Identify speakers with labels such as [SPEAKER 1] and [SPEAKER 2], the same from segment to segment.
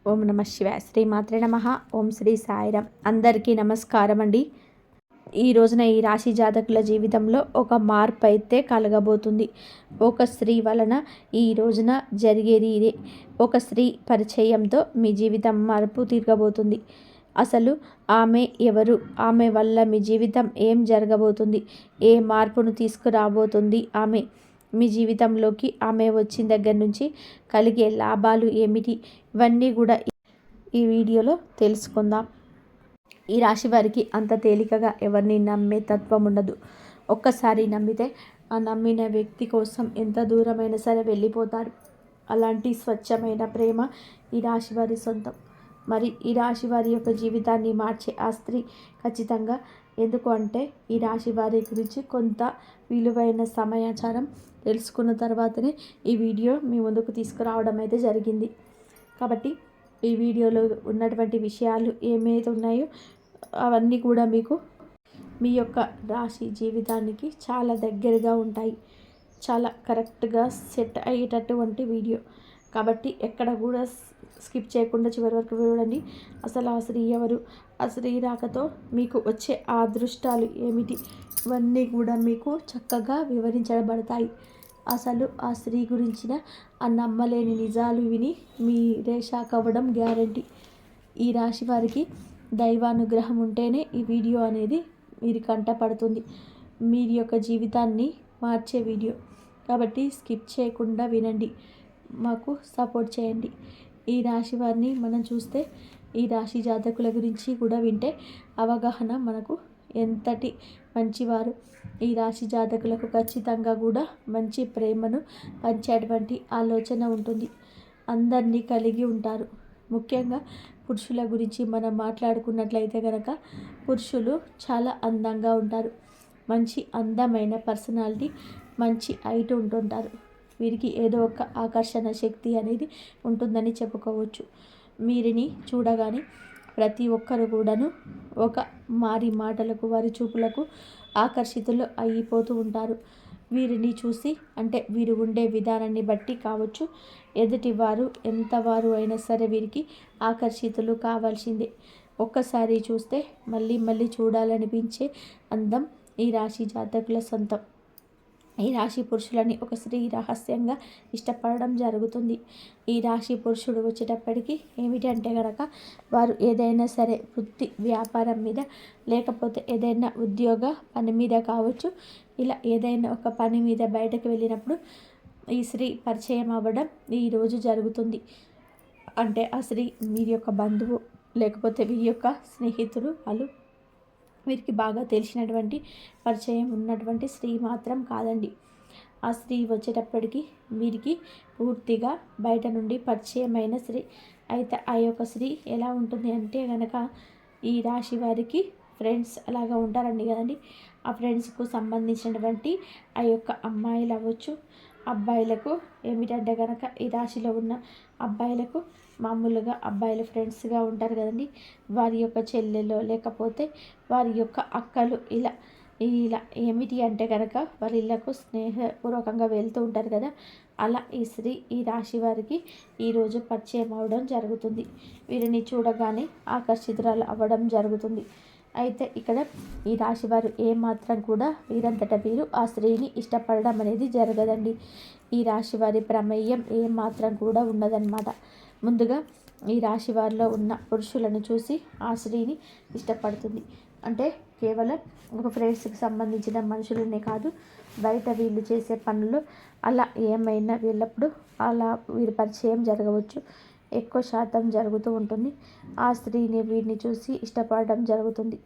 [SPEAKER 1] ఓం నమ శివాయ. శ్రీమాత్రే నమః. ఓం శ్రీ సాయిరాం. అందరికీ నమస్కారం అండి. ఈ రోజున ఈ రాశి జాతకుల జీవితంలో ఒక మార్పు అయితే కలగబోతుంది. ఒక స్త్రీ వలన ఈ రోజున జరిగేది ఇదే. ఒక స్త్రీ పరిచయంతో మీ జీవితం మార్పు తిరగబోతుంది. అసలు ఆమె ఎవరు? ఆమె వల్ల మీ జీవితం ఏం జరగబోతుంది? ఏ మార్పును తీసుకురాబోతుంది ఆమె మీ జీవితంలోకి? ఆమె వచ్చిన దగ్గర నుంచి కలిగే లాభాలు ఏమిటి? ఇవన్నీ కూడా ఈ వీడియోలో తెలుసుకుందాం. ఈ రాశి వారికి అంత తేలికగా ఎవరిని నమ్మే తత్వం ఉండదు. ఒక్కసారి నమ్మితే ఆ నమ్మిన వ్యక్తి కోసం ఎంత దూరమైనా సరే వెళ్ళిపోతారు. అలాంటి స్వచ్ఛమైన ప్రేమ ఈ రాశి వారి సొంతం. మరి ఈ రాశి వారి యొక్క జీవితాన్ని మార్చే ఆ స్త్రీ ఖచ్చితంగా ఎందుకు అంటే ఈ రాశి వారి గురించి కొంత విలువైన సమాచారం తెలుసుకున్న తర్వాతనే ఈ వీడియో మీ ముందుకు తీసుకురావడం అయితే జరిగింది. కాబట్టి ఈ వీడియోలో ఉన్నటువంటి విషయాలు ఏమైతే ఉన్నాయో అవన్నీ కూడా మీకు మీ యొక్క రాశి జీవితానికి చాలా దగ్గరగా ఉంటాయి. చాలా కరెక్ట్గా సెట్ అయ్యేటటువంటి వీడియో కాబట్టి ఎక్కడ కూడా స్కిప్ చేయకుండా చివరి వరకు చూడండి. అసలు ఆ స్త్రీ ఎవరు? ఆ స్త్రీ రాకతో మీకు వచ్చే ఆ అదృష్టాలు ఏమిటి? ఇవన్నీ కూడా మీకు చక్కగా వివరించబడతాయి. అసలు ఆ స్త్రీ గురించిన ఆ నమ్మలేని నిజాలు విని మీరే షాక్ అవ్వడం గ్యారంటీ. ఈ రాశి వారికి దైవానుగ్రహం ఉంటేనే ఈ వీడియో అనేది మీరు కంటపడుతుంది. మీ యొక్క జీవితాన్ని మార్చే వీడియో కాబట్టి స్కిప్ చేయకుండా వినండి, మాకు సపోర్ట్ చేయండి. ఈ రాశి వారిని మనం చూస్తే ఈ రాశి జాతకుల గురించి కూడా వింటే అవగాహన మనకు ఎంతటి మంచివారు. ఈ రాశి జాతకులకు ఖచ్చితంగా కూడా మంచి ప్రేమను పంచేటువంటి ఆలోచన ఉంటుంది. అందరినీ కలిగి ఉంటారు. ముఖ్యంగా పురుషుల గురించి మనం మాట్లాడుకున్నట్లయితే కనుక పురుషులు చాలా అందంగా ఉంటారు. మంచి అందమైన పర్సనాలిటీ, మంచి హైట్ ఉంటుంటారు. వీరికి ఏదో ఒక ఆకర్షణ శక్తి అనేది ఉంటుందని చెప్పుకోవచ్చు. వీరిని చూడగానే ప్రతి ఒక్కరు కూడాను ఒక మారి మాటలకు వారి చూపులకు ఆకర్షితులు అయిపోతూ ఉంటారు. వీరిని చూసి అంటే వీరు ఉండే విధానాన్ని బట్టి కావచ్చు, ఎదుటి వారు ఎంతవారు అయినా సరే వీరికి ఆకర్షితులు కావాల్సిందే. ఒక్కసారి చూస్తే మళ్ళీ మళ్ళీ చూడాలనిపించే అందం ఈ రాశి జాతకుల సొంతం. ఈ రాశి పురుషులని ఒక స్త్రీ రహస్యంగా ఇష్టపడడం జరుగుతుంది. ఈ రాశి పురుషుడు వచ్చేటప్పటికి ఏమిటంటే కనుక వారు ఏదైనా సరే వృత్తి వ్యాపారం మీద లేకపోతే ఏదైనా ఉద్యోగ పని మీద కావచ్చు, ఇలా ఏదైనా ఒక పని మీద బయటకు వెళ్ళినప్పుడు ఈ స్త్రీ పరిచయం అవ్వడం ఈరోజు జరుగుతుంది. అంటే ఆ స్త్రీ వీరి యొక్క బంధువు లేకపోతే వీరి యొక్క స్నేహితులు, వాళ్ళు వీరికి బాగా తెలిసినటువంటి పరిచయం ఉన్నటువంటి స్త్రీ మాత్రం కాదండి. ఆ స్త్రీ వచ్చేటప్పటికి వీరికి పూర్తిగా బయట నుండి పరిచయమైన స్త్రీ. అయితే ఆ యొక్క స్త్రీ ఎలా ఉంటుంది అంటే కనుక ఈ రాశి వారికి ఫ్రెండ్స్ అలాగా ఉంటారండి కదండి. ఆ ఫ్రెండ్స్కు సంబంధించినటువంటి ఆ యొక్క అమ్మాయిలు అవ్వచ్చు, అబ్బాయిలకు ఏమిటంటే కనుక ఈ రాశిలో ఉన్న అబ్బాయిలకు మామూలుగా అబ్బాయిలు ఫ్రెండ్స్గా ఉంటారు కదండి. వారి యొక్క చెల్లెలు లేకపోతే వారి యొక్క అక్కలు ఇలా ఇలా ఏమిటి అంటే కనుక వాళ్ళ ఇళ్ళకు స్నేహపూర్వకంగా వెళ్తూ ఉంటారు కదా. అలా ఈ స్త్రీ ఈ రాశి వారికి ఈరోజు పరిచయం అవ్వడం జరుగుతుంది. వీరిని చూడగానే ఆకర్షితురాలు అవ్వడం జరుగుతుంది. అయితే ఇక్కడ ఈ రాశి వారు ఏమాత్రం కూడా వీరంతట వీరు ఆ స్త్రీని ఇష్టపడడం అనేది జరగదండి. ఈ రాశి వారి ప్రమేయం ఏమాత్రం కూడా ఉండదన్నమాట. ముందుగా ఈ రాశి వారిలో ఉన్న పురుషులను చూసి ఆ స్త్రీని ఇష్టపడుతుంది. అంటే కేవలం ఒక ఫ్రెండ్స్కి సంబంధించిన మనుషులనే కాదు, బయట వీళ్ళు చేసే పనులు అలా ఏమైనా వీళ్ళప్పుడు అలా వీరి పరిచయం జరగవచ్చు. ఎక్కువ శాతం జరుగుతూ ఉంటుంది. ఆ స్త్రీని వీరిని చూసి ఇష్టపడడం జరుగుతుంది.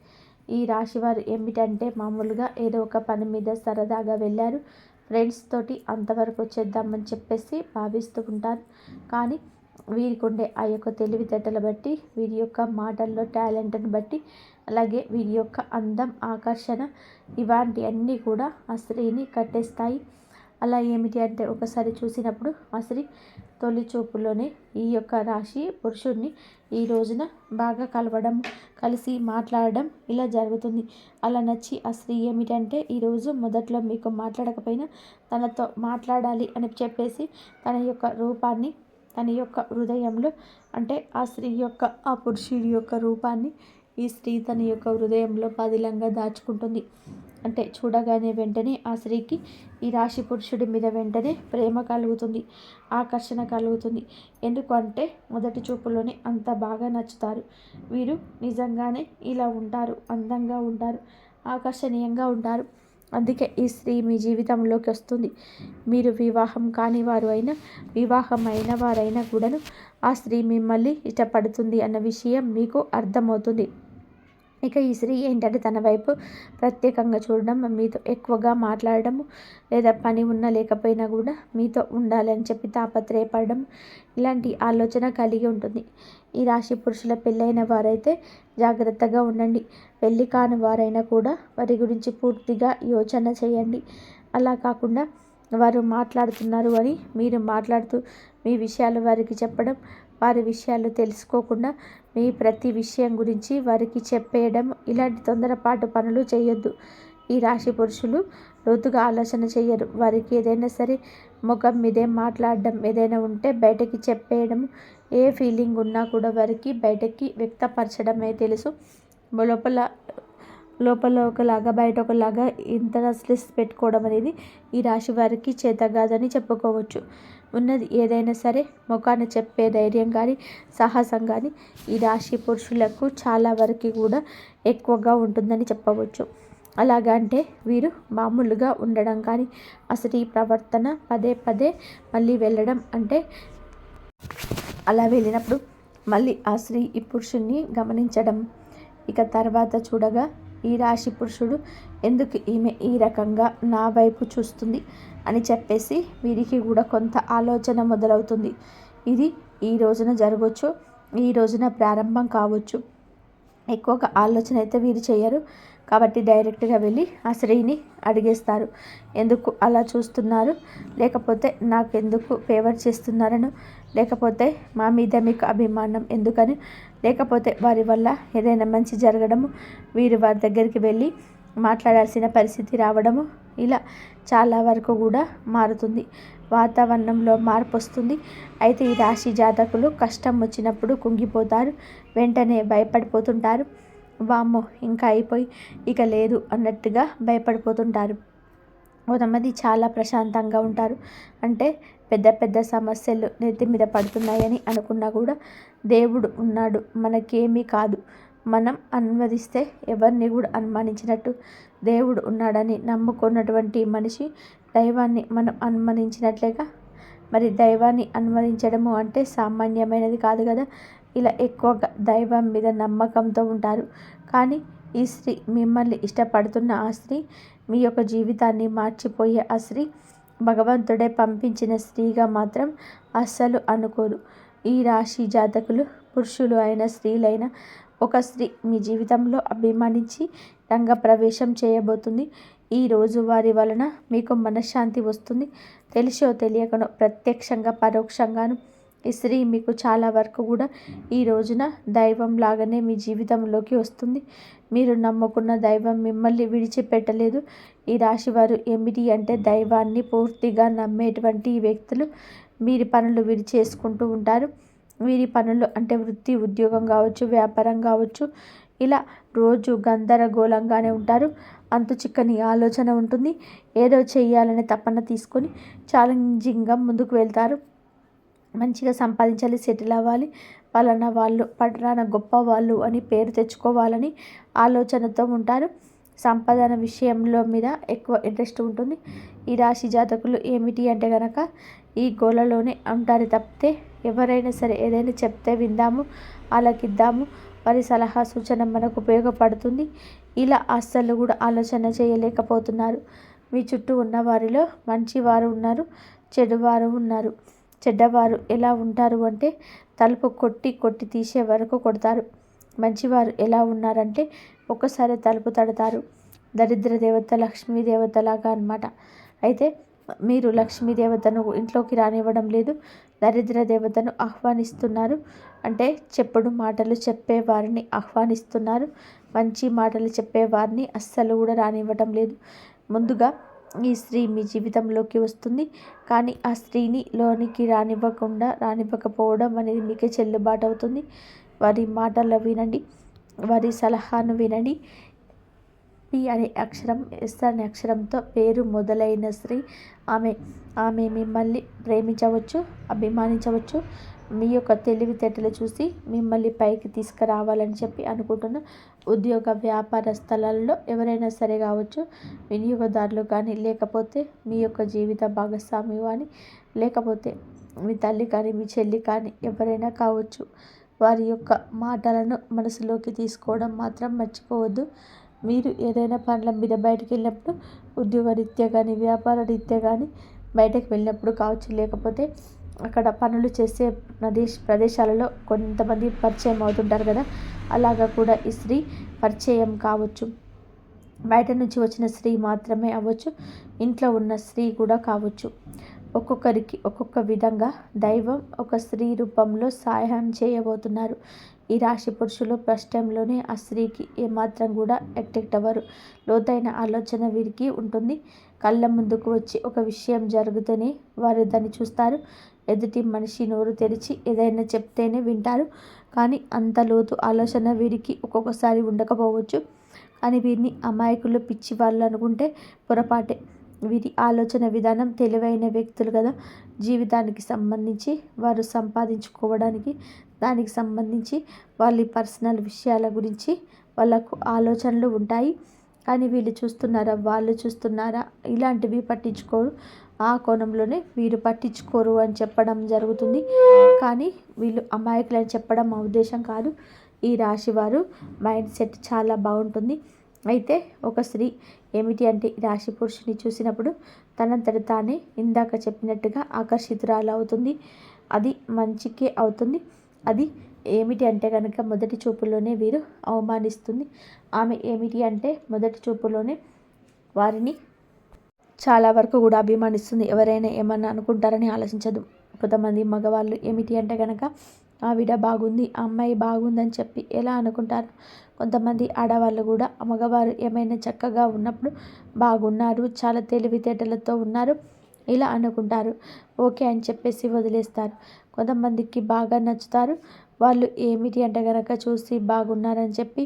[SPEAKER 1] ఈ రాశి వారు ఏమిటంటే మామూలుగా ఏదో ఒక పని మీద సరదాగా వెళ్ళారు, ఫ్రెండ్స్ తోటి అంతవరకు వచ్చేద్దామని చెప్పేసి భావిస్తూ ఉంటారు. కానీ వీరికి ఉండే ఆ యొక్క తెలివితేటలు బట్టి, వీరి యొక్క మాటల్లో టాలెంట్ని బట్టి, అలాగే వీరి యొక్క అందం, ఆకర్షణ ఇలాంటి అన్నీ కూడా ఆ స్త్రీని కట్టేస్తాయి. అలా ఏమిటి అంటే ఒకసారి చూసినప్పుడు ఆ స్త్రీ తొలి చూపులోనే ఈ యొక్క రాశి పురుషుడిని ఈ రోజున బాగా కలవడం, కలిసి మాట్లాడడం ఇలా జరుగుతుంది. అలా నచ్చి ఆ స్త్రీ ఏమిటంటే ఈరోజు మొదట్లో మీకు మాట్లాడకపోయినా తనతో మాట్లాడాలి అని చెప్పేసి తన యొక్క రూపాన్ని తన యొక్క హృదయంలో అంటే ఆ స్త్రీ యొక్క ఆ పురుషుడి యొక్క రూపాన్ని ఈ స్త్రీ తన యొక్క హృదయంలో పదిలంగా దాచుకుంటుంది. అంటే చూడగానే వెంటనే ఆ స్త్రీకి ఈ రాశి పురుషుడి మీద వెంటనే ప్రేమ కలుగుతుంది, ఆకర్షణ కలుగుతుంది. ఎందుకంటే మొదటి చూపులోనే అంత బాగా నచ్చుతారు. వీరు నిజంగానే ఇలా ఉంటారు, అందంగా ఉంటారు, ఆకర్షణీయంగా ఉంటారు. అందుకే ఈ స్త్రీ మీ జీవితంలోకి వస్తుంది. మీరు వివాహం కాని వారు అయినా, వివాహం అయిన వారైనా కూడాను ఆ స్త్రీ మిమ్మల్ని ఇష్టపడుతుంది అన్న విషయం మీకు అర్థమవుతుంది. ఇక ఈ స్త్రీ ఏంటంటే తన వైపు ప్రత్యేకంగా చూడడం, మీతో ఎక్కువగా మాట్లాడడం, లేదా పని ఉన్నా లేకపోయినా కూడా మీతో ఉండాలి అని చెప్పి తాపత్రయపడడం, ఇలాంటి ఆలోచన కలిగి ఉంటుంది. ఈ రాశి పురుషుల పెళ్ళైన వారైతే జాగ్రత్తగా ఉండండి. పెళ్ళి కాని వారైనా కూడా వారి గురించి పూర్తిగా యోచన చేయండి. అలా కాకుండా వారు మాట్లాడుతున్నారు అని మీరు మాట్లాడుతూ మీ విషయాలు వారికి చెప్పడం, వారి విషయాలు తెలుసుకోకుండా మీ ప్రతి విషయం గురించి వారికి చెప్పేయడం, ఇలాంటి తొందరపాటు పనులు చేయొద్దు. ఈ రాశి పురుషులు లోతుగా ఆలోచన చేయరు. వారికి ఏదైనా సరే ముఖం మీదే మాట్లాడడం, ఏదైనా ఉంటే బయటకి చెప్పేయడం, ఏ ఫీలింగ్ ఉన్నా కూడా వారికి బయటకి వ్యక్తపరచడమే తెలుసు. లోపల లోపల ఒకలాగా బయట ఒకలాగా ఇంట్రెస్ట్ పెట్టుకోవడం అనేది ఈ రాశి వారికి చేత కాదని చెప్పుకోవచ్చు. ఉన్నది ఏదైనా సరే ముఖాన చెప్పే ధైర్యం కానీ సాహసం కానీ ఈ రాశి పురుషులకు చాలా వరకు కూడా ఎక్కువగా ఉంటుందని చెప్పవచ్చు. అలాగా అంటే వీరు మామూలుగా ఉండడం కానీ అసలు ఈ ప్రవర్తన పదే పదే మళ్ళీ వెళ్ళడం అంటే అలా వెళ్ళినప్పుడు మళ్ళీ ఆ స్త్రీ ఈ పురుషుణ్ణి గమనించడం, ఇక తర్వాత చూడగా ఈ రాశి పురుషుడు ఎందుకు ఈమె ఈ రకంగా నా వైపు చూస్తుంది అని చెప్పేసి వీరికి కూడా కొంత ఆలోచన మొదలవుతుంది. ఇది ఈ రోజున జరగవచ్చు, ఈ రోజున ప్రారంభం కావచ్చు. ఎక్కువగా ఆలోచన అయితే వీరు చేయరు. కాబట్టి డైరెక్ట్గా వెళ్ళి ఆ స్త్రీని అడిగేస్తారు, ఎందుకు అలా చూస్తున్నారు, లేకపోతే నాకెందుకు ఫేవర్ చేస్తున్నారను, లేకపోతే మా మీద మీకు అభిమానం ఎందుకని, లేకపోతే వారి వల్ల ఏదైనా మంచి జరగడము, వీరు వారి దగ్గరికి వెళ్ళి మాట్లాడాల్సిన పరిస్థితి రావడము, ఇలా చాలా వరకు కూడా మారుతుంది. వాతావరణంలో మార్పు వస్తుంది. అయితే ఈ రాశి జాతకులు కష్టం వచ్చినప్పుడు కుంగిపోతారు, వెంటనే భయపడిపోతుంటారు. వామ్మో ఇంకా అయిపోయి ఇక లేదు అన్నట్టుగా భయపడిపోతుంటారు. కొంతమంది చాలా ప్రశాంతంగా ఉంటారు. అంటే పెద్ద పెద్ద సమస్యలు నెత్తి మీద పడుతున్నాయని అనుకున్నా కూడా దేవుడు ఉన్నాడు, మనకేమీ కాదు, మనం అనువదిస్తే ఎవరిని కూడా అనుమానించినట్టు దేవుడు ఉన్నాడని నమ్ముకున్నటువంటి మనిషి దైవాన్ని మనం అనుమానించినట్లేగా. మరి దైవాన్ని అనుమానించడము అంటే సామాన్యమైనది కాదు కదా. ఇలా ఎక్కువగా దైవం మీద నమ్మకంతో ఉంటారు. కానీ ఈ స్త్రీ మిమ్మల్ని ఇష్టపడుతున్న ఆ స్త్రీ, మీ యొక్క జీవితాన్ని మార్చిపోయే ఆ స్త్రీ భగవంతుడే పంపించిన స్త్రీగా మాత్రం అస్సలు అనుకోరు. ఈ రాశి జాతకులు పురుషులు అయిన స్త్రీలైన ఒక స్త్రీ మీ జీవితంలో అభిమానించి రంగప్రవేశం చేయబోతుంది. ఈ రోజు వారి వలన మీకు మనశ్శాంతి వస్తుంది. తెలిసో తెలియకనో ప్రత్యక్షంగా పరోక్షంగాను ఈ స్త్రీ మీకు చాలా వరకు కూడా ఈ రోజున దైవం లాగానే మీ జీవితంలోకి వస్తుంది. మీరు నమ్ముకున్న దైవం మిమ్మల్ని విడిచిపెట్టలేదు. ఈ రాశి వారు ఏమిటి అంటే దైవాన్ని పూర్తిగా నమ్మేటువంటి వ్యక్తులు. వీరి పనులు వీరు చేసుకుంటూ ఉంటారు. వీరి పనులు అంటే వృత్తి ఉద్యోగం కావచ్చు, వ్యాపారం కావచ్చు, ఇలా రోజు గందరగోళంగానే ఉంటారు. అంతు చిక్కని ఆలోచన ఉంటుంది. ఏదో చేయాలనే తపన తీసుకొని ఛాలెంజింగ్గా ముందుకు వెళ్తారు. మంచిగా సంపాదించాలి, సెటిల్ అవ్వాలి, పలానా వాళ్ళు పలానా గొప్ప వాళ్ళు అని పేరు తెచ్చుకోవాలని ఆలోచనతో ఉంటారు. సంపాదన విషయంలో మీద ఎక్కువ ఇంట్రెస్ట్ ఉంటుంది. ఈ రాశి జాతకులు ఏమిటి అంటే కనుక ఈ గోలలోనే ఉంటారు తప్పితే ఎవరైనా సరే ఏదైనా చెప్తే విందాము, ఆలకిద్దాము, వారి సలహా సూచన మనకు ఉపయోగపడుతుంది, ఇలా అస్సలు కూడా ఆలోచన చేయలేకపోతున్నారు. మీ చుట్టూ ఉన్న వారిలో మంచివారు ఉన్నారు, చెడువారు ఉన్నారు. చెడ్డవారు ఎలా ఉంటారు అంటే తలుపు కొట్టి కొట్టి తీసే వరకు కొడతారు. మంచివారు ఎలా ఉన్నారంటే ఒక్కసారి తలుపు తడతారు. దరిద్ర దేవత లక్ష్మీదేవతలాగా అన్నమాట. అయితే మీరు లక్ష్మీదేవతను ఇంట్లోకి రానివ్వడం లేదు, దరిద్ర దేవతను ఆహ్వానిస్తున్నారు. అంటే చెప్పుడు మాటలు చెప్పేవారిని ఆహ్వానిస్తున్నారు, మంచి మాటలు చెప్పేవారిని అస్సలు కూడా రానివ్వటం లేదు. ముందుగా ఈ స్త్రీ మీ జీవితంలోకి వస్తుంది. కానీ ఆ స్త్రీని లోనికి రానివ్వకపోవడం అనేది మీకే చెల్లుబాటు అవుతుంది. వారి మాటలు వినండి, వారి సలహాను వినండి. పి అనే అక్షరం, ఎస్ అనే అక్షరంతో పేరు మొదలైన స్త్రీ. ఆమె మిమ్మల్ని ప్రేమించవచ్చు, అభిమానించవచ్చు. మీ యొక్క తెలివితేటలు చూసి మిమ్మల్ని పైకి తీసుకురావాలని చెప్పి అనుకుంటున్న ఉద్యోగ వ్యాపార స్థలాల్లో ఎవరైనా సరే కావచ్చు, వినియోగదారులు కానీ, లేకపోతే మీ యొక్క జీవిత భాగస్వామి కానీ, లేకపోతే మీ తల్లి కానీ, మీ చెల్లి కానీ, ఎవరైనా కావచ్చు. వారి యొక్క మాటలను మనసులోకి తీసుకోవడం మాత్రం మర్చిపోవద్దు. మీరు ఏదైనా పనుల మీద బయటకు వెళ్ళినప్పుడు, ఉద్యోగ రీత్యా కానీ, వ్యాపార రీత్యా కానీ బయటకు వెళ్ళినప్పుడు కావచ్చు, లేకపోతే అక్కడ పనులు చేసే ప్రదేశాలలో కొంతమంది పరిచయం అవుతుంటారు కదా, అలాగా కూడా ఈ స్త్రీ పరిచయం కావచ్చు. బయట నుంచి వచ్చిన స్త్రీ మాత్రమే అవ్వచ్చు, ఇంట్లో ఉన్న స్త్రీ కూడా కావచ్చు. ఒక్కొక్కరికి ఒక్కొక్క విధంగా దైవం ఒక స్త్రీ రూపంలో సహాయం చేయబోతున్నారు. ఈ రాశి పురుషులు ఫస్ట్ టైంలోనే ఆ స్త్రీకి ఏమాత్రం కూడా అట్రాక్ట్ అవ్వరు. లోతైన ఆలోచన వీరికి ఉంటుంది. కళ్ళ ముందుకు వచ్చి ఒక విషయం జరుగుతూనే వారు దాన్ని చూస్తారు. ఎదుటి మనిషి నోరు తెరిచి ఏదైనా చెప్తేనే వింటారు. కానీ అంత లోతు ఆలోచన వీరికి ఒక్కొక్కసారి ఉండకపోవచ్చు. కానీ వీరిని అమాయకులు, పిచ్చి వాళ్ళు అనుకుంటే పొరపాటే. వీరి ఆలోచన విధానం తెలివైన వ్యక్తులు కదా. జీవితానికి సంబంధించి వారు సంపాదించుకోవడానికి, దానికి సంబంధించి వాళ్ళ పర్సనల్ విషయాల గురించి వాళ్ళకు ఆలోచనలు ఉంటాయి. కానీ వీళ్ళు చూస్తున్నారా, వాళ్ళు చూస్తున్నారా, ఇలాంటివి పట్టించుకోరు. ఆ కోణంలోనే వీరు పట్టించుకోరు అని చెప్పడం జరుగుతుంది. కానీ వీళ్ళు అమాయకులు అని చెప్పడం మా ఉద్దేశం కాదు. ఈ రాశి వారు మైండ్ సెట్ చాలా బాగుంటుంది. అయితే ఒక స్త్రీ ఏమిటి అంటే, రాశి పురుషుని చూసినప్పుడు తనంతట తానే ఇందాక చెప్పినట్టుగా ఆకర్షితురాలు అవుతుంది. అది మంచికే అవుతుంది. అది ఏమిటి అంటే కనుక, మొదటి చూపులోనే వీరు అవమానిస్తుంది. ఆమె ఏమిటి అంటే, మొదటి చూపులోనే వారిని చాలా వరకు కూడా అభిమానిస్తుంది. ఎవరైనా ఏమన్నా అనుకుంటారని ఆలోచించదు. కొంతమంది మగవాళ్ళు ఏమిటి అంటే కనుక, ఆవిడ బాగుంది, ఆ అమ్మాయి బాగుందని చెప్పి ఎలా అనుకుంటారు. కొంతమంది ఆడవాళ్ళు కూడా మగవారు ఏమైనా చక్కగా ఉన్నప్పుడు బాగున్నారు, చాలా తెలివితేటలతో ఉన్నారు ఇలా అనుకుంటారు. ఓకే అని చెప్పేసి వదిలేస్తారు. కొంతమందికి బాగా నచ్చుతారు. వాళ్ళు ఏమిటి అంటే కనుక, చూసి బాగున్నారని చెప్పి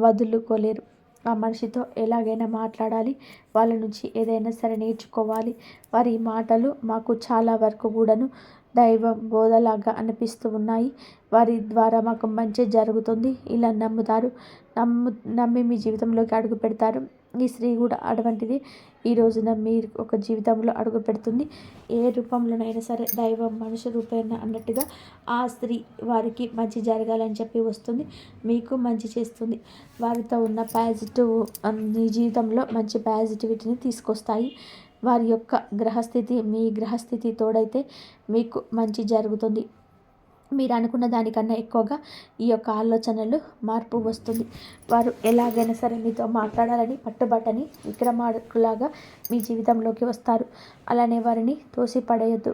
[SPEAKER 1] వదులుకోలేరు. ఆ మనిషితో ఎలాగైనా మాట్లాడాలి, వాళ్ళ నుంచి ఏదైనా సరే నేర్చుకోవాలి. వారి మాటలు మాకు చాలా వరకు కూడాను దైవం బోధలాగా అనిపిస్తూ ఉన్నాయి. వారి ద్వారా మాకు మంచి జరుగుతుంది ఇలా నమ్ముతారు. నమ్మి మీ జీవితంలోకి అడుగు పెడతారు. ఈ స్త్రీ కూడా అటువంటిది. ఈ రోజున మీరు ఒక జీవితంలో అడుగు పెడుతుంది. ఏ రూపంలోనైనా సరే దైవం మనుషు రూపేణ అన్నట్టుగా ఆ స్త్రీ వారికి మంచి జరగాలని చెప్పి వస్తుంది. మీకు మంచి చేస్తుంది. వారితో ఉన్న పాజిటివ్ మీ జీవితంలో మంచి పాజిటివిటీని తీసుకొస్తాయి. వారి యొక్క గ్రహస్థితి మీ గ్రహస్థితి తోడైతే మీకు మంచి జరుగుతుంది. మీరు అనుకున్న దానికన్నా ఎక్కువగా ఈ యొక్క ఆలోచనలు మార్పు వస్తుంది. వారు ఎలాగైనా సరే మీతో మాట్లాడాలని పట్టుబట్టని విక్రమార్కులాగా మీ జీవితంలోకి వస్తారు. అలానే వారిని తోసిపడేయద్దు.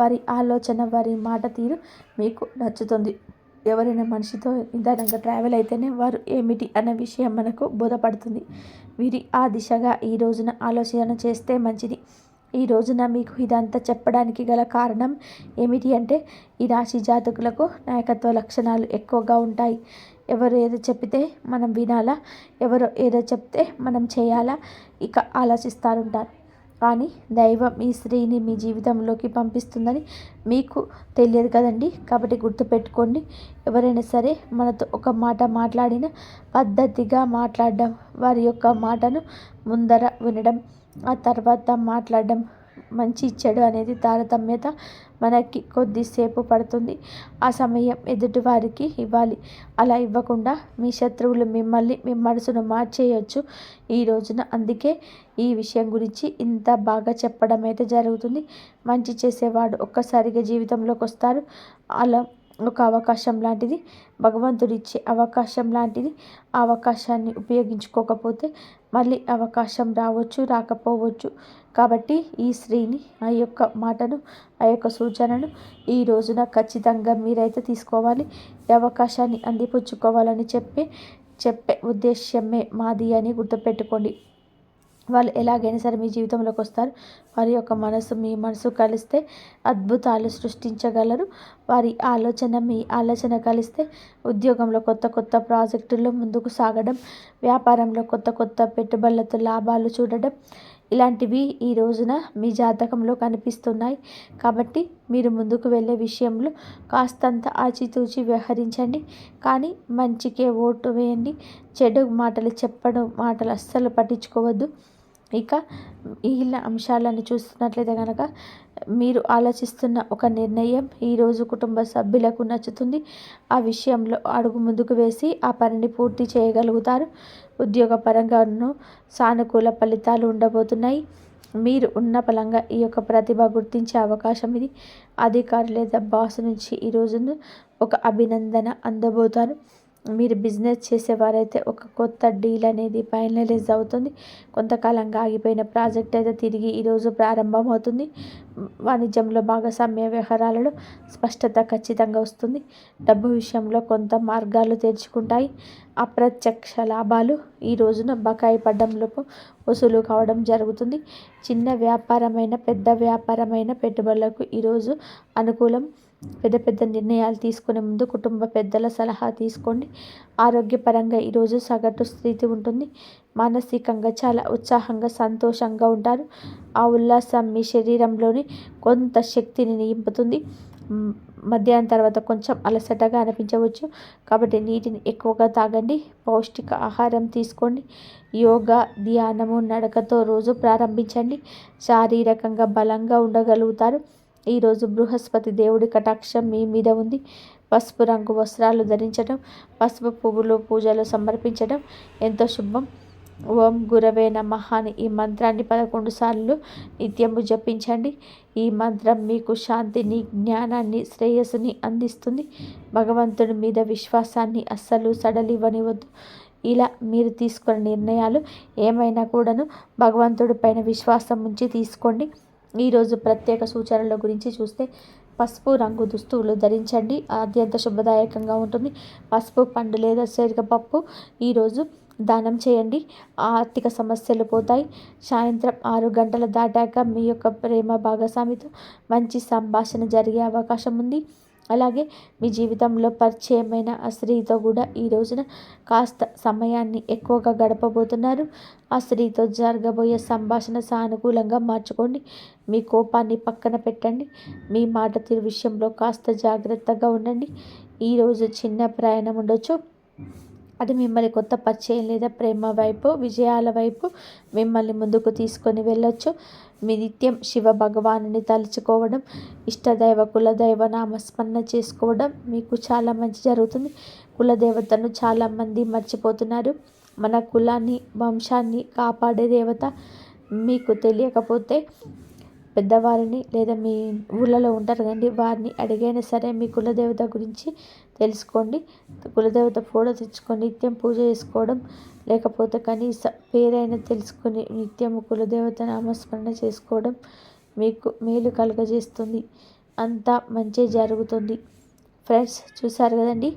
[SPEAKER 1] వారి ఆలోచన, వారి మాట తీరు మీకు నచ్చుతుంది. ఎవరైనా మనిషితో నిదానంగా ట్రావెల్ అయితేనే వారు ఏమిటి అనే విషయం మనకు బోధపడుతుంది. వీరి ఆ దిశగా ఈ రోజున ఆలోచన చేస్తే మంచిది. ఈ రోజున మీకు ఇదంతా చెప్పడానికి గల కారణం ఏమిటి అంటే, ఈ రాశి జాతకులకు నాయకత్వ లక్షణాలు ఎక్కువగా ఉంటాయి. ఎవరు ఏదో చెప్తే మనం వినాలా, ఎవరు ఏదో చెప్తే మనం చేయాలా, ఇక ఆలోచిస్తారుంటారు. కానీ దైవం ఈ స్త్రీని మీ జీవితంలోకి పంపిస్తుందని మీకు తెలియదు కదండి. కాబట్టి గుర్తుపెట్టుకోండి, ఎవరైనా సరే మనతో ఒక మాట మాట్లాడిన పద్ధతిగా మాట్లాడడం, వారి యొక్క మాటను ముందర వినడం, ఆ తర్వాత మాట్లాడడం, మంచి చెడు అనేది తారతమ్యత మనకి కొద్దిసేపు పడుతుంది. ఆ సమయం ఎదుటి వారికి ఇవ్వాలి. అలా ఇవ్వకుండా మీ శత్రువులు మిమ్మల్ని, మీ మనసును మార్చేయచ్చు ఈ రోజున. అందుకే ఈ విషయం గురించి ఇంత బాగా చెప్పడం అయితే జరుగుతుంది. మంచి చేసేవాడు ఒక్కసారిగా జీవితంలోకి వస్తారు. అలా ఒక అవకాశం లాంటిది, భగవంతుడిచ్చే అవకాశం లాంటిది. ఆ అవకాశాన్ని ఉపయోగించుకోకపోతే మళ్ళీ అవకాశం రావచ్చు, రాకపోవచ్చు. కాబట్టి ఈ స్త్రీని, ఆ యొక్క మాటను, ఆ యొక్క సూచనను ఈ రోజున ఖచ్చితంగా మీరైతే తీసుకోవాలి. ఈ అవకాశాన్ని అందిపుచ్చుకోవాలని చెప్పే ఉద్దేశ్యమే మాది అని గుర్తుపెట్టుకోండి. వాళ్ళు ఎలాగైనా సరే మీ జీవితంలోకి వస్తారు. వారి యొక్క మనసు మీ మనసు కలిస్తే అద్భుతాలు సృష్టించగలరు. వారి ఆలోచన మీ ఆలోచన కలిస్తే ఉద్యోగంలో కొత్త కొత్త ప్రాజెక్టుల్లో ముందుకు సాగడం, వ్యాపారంలో కొత్త కొత్త పెట్టుబడులతో లాభాలు చూడడం, ఇలాంటివి ఈ రోజున మీ జాతకంలో కనిపిస్తున్నాయి. కాబట్టి మీరు ముందుకు వెళ్ళే విషయంలో కాస్తంత ఆచితూచి వ్యవహరించండి. కానీ మంచికే ఓటు వేయండి. చెడు మాటలు చెప్పడం మాటలు అస్సలు పట్టించుకోవద్దు. ఇక మిగిలిన అంశాలను చూస్తున్నట్లయితే కనుక మీరు ఆలోచిస్తున్న ఒక నిర్ణయం ఈరోజు కుటుంబ సభ్యులకు నచ్చుతుంది. ఆ విషయంలో అడుగు ముందుకు వేసి ఆ పనిని పూర్తి చేయగలుగుతారు. ఉద్యోగపరంగాను సానుకూల ఫలితాలు ఉండబోతున్నాయి. మీరు ఉన్న పలంగా ఈ యొక్క ప్రతిభ గుర్తించే అవకాశం ఇది. అధికారి లేదా బాస్ నుంచి ఈ రోజును ఒక అభినందన అందబోతారు. మీరు బిజినెస్ చేసేవారైతే ఒక కొత్త డీల్ అనేది ఫైనలైజ్ అవుతుంది. కొంతకాలంగా ఆగిపోయిన ప్రాజెక్ట్ అయితే తిరిగి ఈరోజు ప్రారంభమవుతుంది. వాణిజ్యంలో భాగస్వామ్య వ్యవహారాలలో స్పష్టత ఖచ్చితంగా వస్తుంది. డబ్బు విషయంలో కొంత మార్గాలు తెరుచుకుంటాయి. అప్రత్యక్ష లాభాలు ఈ రోజున బకాయి పడ్డంలోపు వసూలు కావడం జరుగుతుంది. చిన్న వ్యాపారమైన పెద్ద వ్యాపారమైన పెట్టుబడులకు ఈరోజు అనుకూలం. పెద్ద పెద్ద నిర్ణయాలు తీసుకునే ముందు కుటుంబ పెద్దల సలహా తీసుకోండి. ఆరోగ్యపరంగా ఈరోజు సగటు స్థితి ఉంటుంది. మానసికంగా చాలా ఉత్సాహంగా సంతోషంగా ఉంటారు. ఆ ఉల్లాసం మీ శరీరంలోని కొంత శక్తిని నింపుతుంది. మధ్యాహ్నం తర్వాత కొంచెం అలసటగా అనిపించవచ్చు. కాబట్టి నీటిని ఎక్కువగా తాగండి. పౌష్టిక ఆహారం తీసుకోండి. యోగా, ధ్యానము, నడకతో రోజు ప్రారంభించండి. శారీరకంగా బలంగా ఉండగలుగుతారు. ఈరోజు బృహస్పతి దేవుడి కటాక్షం మీ మీద ఉంది. పసుపు రంగు వస్త్రాలు ధరించడం, పసుపు పువ్వులు పూజలు సమర్పించడం ఎంతో శుభం. ఓం గురవే నమః అని ఈ మంత్రాన్ని 11 సార్లు నిత్యము జపించండి. ఈ మంత్రం మీకు శాంతిని, జ్ఞానాన్ని, శ్రేయస్సుని అందిస్తుంది. భగవంతుడి మీద విశ్వాసాన్ని అస్సలు సడలివ్వనివద్దు. ఇలా మీరు తీసుకున్న నిర్ణయాలు ఏమైనా కూడాను భగవంతుడి పైన విశ్వాసం ఉంచి తీసుకోండి. ఈరోజు ప్రత్యేక సూచనల గురించి చూస్తే పసుపు రంగు దుస్తువులు ధరించండి. అత్యంత శుభదాయకంగా ఉంటుంది. పసుపు పండు లేదా శనగపప్పు ఈరోజు దానం చేయండి. ఆర్థిక సమస్యలు పోతాయి. సాయంత్రం 6 గంటలు దాటాక మీ యొక్క ప్రేమ భాగస్వామితో మంచి సంభాషణ జరిగే అవకాశం ఉంది. అలాగే మీ జీవితంలో పరిచయమైన ఆ స్త్రీతో కూడా ఈ రోజున కాస్త సమయాన్ని ఎక్కువగా గడపబోతున్నారు. ఆ స్త్రీతో జరగబోయే సంభాషణ సానుకూలంగా మార్చుకోండి. మీ కోపాన్ని పక్కన పెట్టండి. మీ మాట తీరు విషయంలో కాస్త జాగ్రత్తగా ఉండండి. ఈరోజు చిన్న ప్రయాణం ఉండొచ్చు. అది మిమ్మల్ని కొత్త పరిచయం లేదా ప్రేమ వైపు, విజయాల వైపు మిమ్మల్ని ముందుకు తీసుకొని వెళ్ళొచ్చు. మీ నిత్యం శివ భగవానుని తలుచుకోవడం, ఇష్టదైవ కులదైవ నామస్మరణ చేసుకోవడం మీకు చాలా మంచి జరుగుతుంది. కులదేవతను చాలామంది మర్చిపోతున్నారు. మన కులాన్ని, వంశాన్ని కాపాడే దేవత మీకు తెలియకపోతే పెద్దవారిని లేదా మీ ఊళ్ళలో ఉంటారు కదండి, వారిని అడిగైనా సరే మీ కులదేవత గురించి తెలుసుకోండి. కులదేవత ఫోటో తెచ్చుకొని నిత్యం పూజ చేసుకోవడం, లేకపోతే కనీస పేరైనా తెలుసుకొని నిత్యము కులదేవత నామస్మరణ చేసుకోవడం మీకు మేలు కలుగజేస్తుంది. అంతా మంచి జరుగుతుంది. ఫ్రెండ్స్, చూసారు కదండి.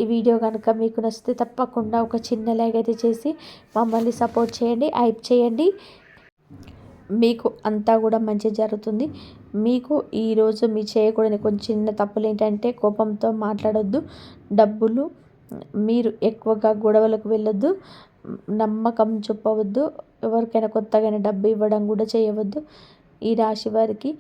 [SPEAKER 1] ఈ వీడియో కనుక మీకు నచ్చితే తప్పకుండా ఒక చిన్న లైక్ అయితే చేసి మమ్మల్ని సపోర్ట్ చేయండి, హైప్ చేయండి. మీకు అంతా కూడా మంచి జరుగుతుంది. మీకు ఈరోజు మీ చేయకూడని కొంచెం చిన్న తప్పులు ఏంటంటే కోపంతో మాట్లాడొద్దు, డబ్బులు మీరు ఎక్కువగా గొడవలకు వెళ్ళొద్దు, నమ్మకం చూపవద్దు, ఎవరికైనా కొత్తగా డబ్బు ఇవ్వడం కూడా చేయవద్దు. ఈ రాశి వారికి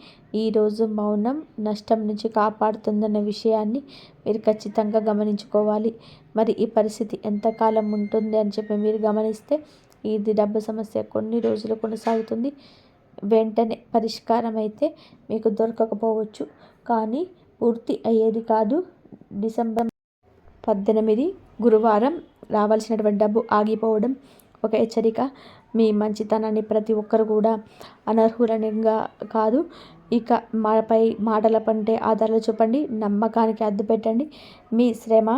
[SPEAKER 1] ఈరోజు మౌనం నష్టం నుంచి కాపాడుతుందన్న విషయాన్ని మీరు ఖచ్చితంగా గమనించుకోవాలి. మరి ఈ పరిస్థితి ఎంతకాలం ఉంటుంది అని చెప్పి మీరు గమనిస్తే ఇది డబ్బు సమస్య కొన్ని రోజులు కొనసాగుతుంది. వెంటనే పరిష్కారం అయితే మీకు దొరకకపోవచ్చు, కానీ పూర్తి అయ్యేది కాదు. డిసెంబర్ 18 గురువారం రావాల్సినటువంటి డబ్బు ఆగిపోవడం ఒక హెచ్చరిక. మీ మంచితనాన్ని ప్రతి ఒక్కరు కూడా అనర్హులంగా కాదు. ఇక మాపై మాటల పంటే ఆధారాలు చూపండి, నమ్మకానికి అద్దు పెట్టండి. మీ శ్రమ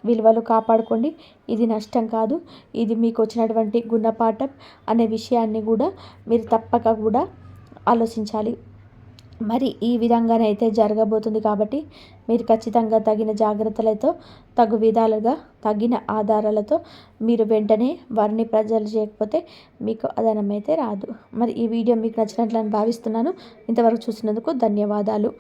[SPEAKER 1] విలువలు కాపాడుకోండి. ఇది నష్టం కాదు, ఇది మీకు వచ్చినటువంటి గుణపాఠం అనే విషయాన్ని కూడా మీరు తప్పక కూడా ఆలోచించాలి. మరి ఈ విధంగానైతే జరగబోతుంది కాబట్టి మీరు ఖచ్చితంగా తగిన జాగ్రత్తలతో తగు విధాలుగా తగిన ఆధారాలతో మీరు వెంటనే వారిని ప్రజలు చేయకపోతే మీకు అదనమైతే రాదు. మరి ఈ వీడియో మీకు నచ్చినట్లని భావిస్తున్నాను. ఇంతవరకు చూసినందుకు ధన్యవాదాలు.